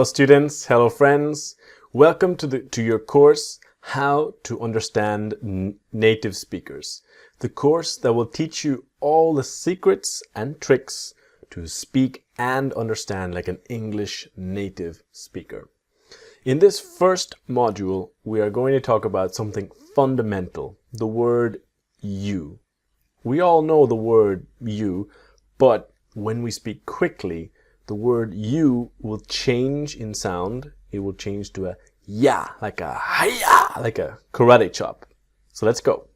Hello students, hello friends. Welcome to your course, How to Understand Native Speakers. The course that will teach you all the secrets and tricks to speak and understand like an English native speaker. In this first module, we are going to talk about something fundamental, the word you. We all know the word you, but when we speak quickly, the word you will change in sound. It will change to a ya, like a hiya, like a karate chop. So let's go.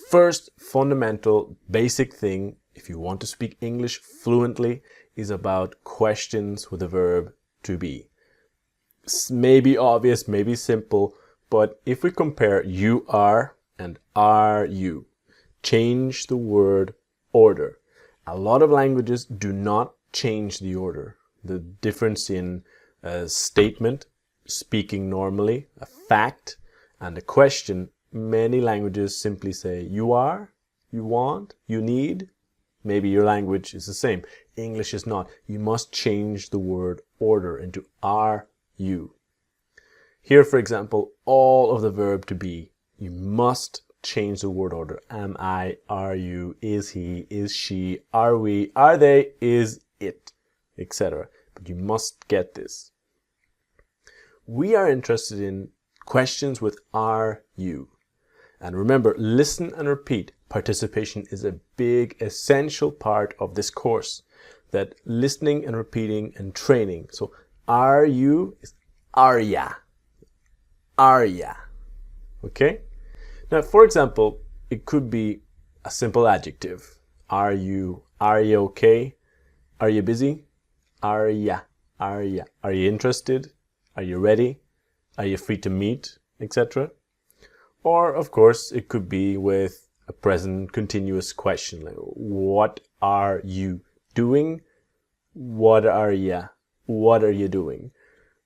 First fundamental basic thing, if you want to speak English fluently, is about questions with the verb to be. It's maybe obvious, maybe simple, but if we compare you are and are you, change the word order. A lot of languages do not change the order. The difference in a statement, speaking normally, a fact, and a question, many languages simply say you are, you want, you need. Maybe your language is the same. English is not. You must change the word order into are you. Here, for example, all of the verb to be, you must change the word order. Am I, are you, is he, is she, are we, are they, is it, etc. But you must get this. We are interested in questions with are you. And remember, listen and repeat. Participation is a big, essential part of this course. That listening and repeating and training. So are you is are ya. Are ya. Okay? Now, for example, it could be a simple adjective. Are you okay? Are you busy? Are ya? Are ya? Are you interested? Are you ready? Are you free to meet? Etc. Or, of course, it could be with a present continuous question. Like, what are you doing? What are ya? What are you doing?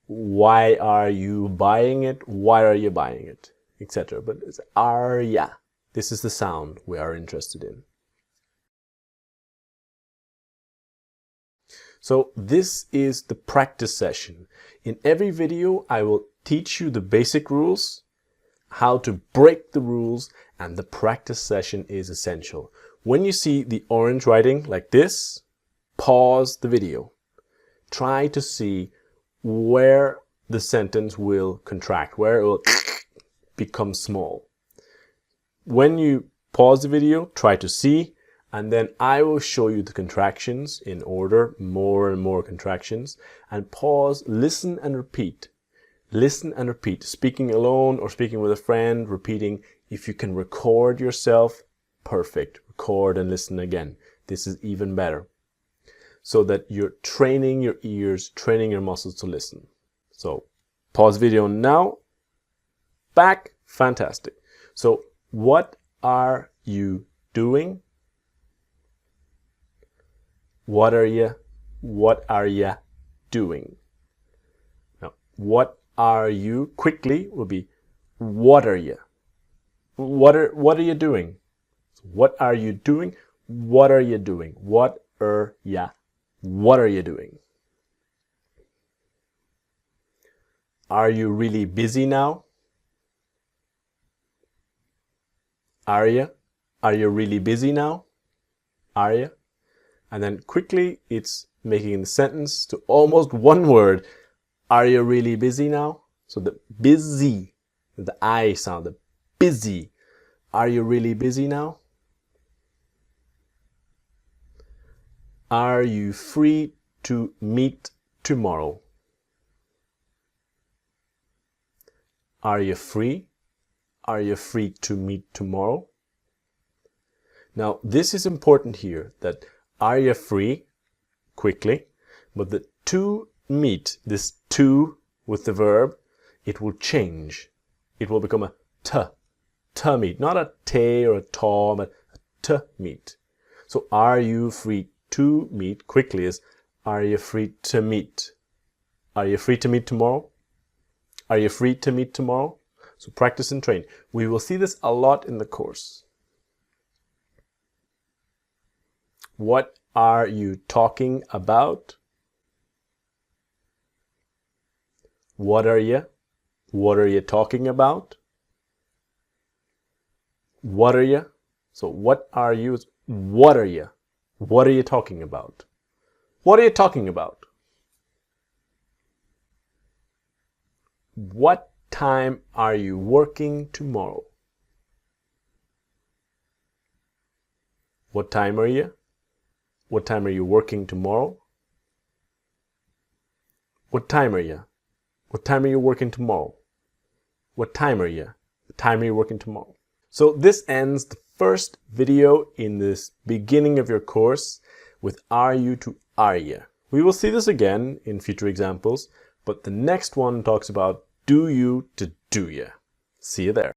Why are you buying it? Why are you buying it? Etc. But it's are ya. This is the sound we are interested in. So this is the practice session. In every video, I will teach you the basic rules, how to break the rules, and the practice session is essential. When you see the orange writing like this, pause the video. Try to see where the sentence will contract, where it will become small. When you pause the video, try to see, and then I will show you the contractions in order, more and more contractions, and pause, listen and repeat. Listen and repeat, speaking alone or speaking with a friend, repeating. If you can record yourself, perfect. Record and listen again. This is even better. So that you're training your ears, training your muscles to listen. So pause video now. Back. Fantastic. So what are you doing? What are you doing? Now, what are you quickly will be what are you? What are you doing? What are you doing? What are you doing? What are ya? What are you doing? Are you really busy now? Are you? Are you really busy now? Are you? And then quickly, it's making the sentence to almost one word. Are you really busy now? So the busy, the I sound, the busy. Are you really busy now? Are you free to meet tomorrow? Are you free? Are you free to meet tomorrow? Now, this is important here, that are you free, quickly, but the to meet, this to with the verb, it will change. It will become a to meet, not a te or a ta, but a to meet. So are you free to meet quickly is are you free to meet? Are you free to meet tomorrow? Are you free to meet tomorrow? So practice and train. We will see this a lot in the course. What are you talking about? What are you? What are you talking about? What are you? So what are you? What are you? What are you talking about? What are you talking about? What time are you working tomorrow? What time are you? What time are you working tomorrow? What time are you? What time are you working tomorrow? What time are you? What time are you working tomorrow? So this ends the first video in this beginning of your course with are you to are you. We will see this again in future examples, but the next one talks about do you to do you. See you there.